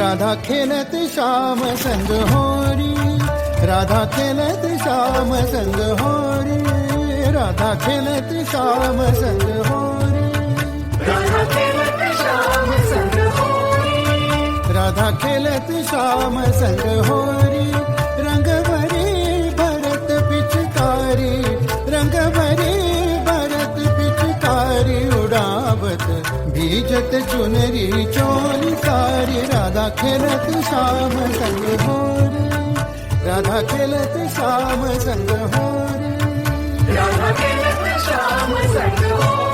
राधा खेलत श्याम संग होरी, राधा खेलत श्याम संग होरी, राधा खेलत श्याम संग होरी, राधा खेलत श्याम संग होरी, राधा खेलत श्याम संग होरी. रंगभरी भरत पिचकारी, रंगभरी भरत पिचकारी उडावत भीजत चुनरी चोली सारी. राधा खेलत श्याम संग होरी, राधा खेलत श्याम संग होरी, राधा खेलत श्याम संग होरी.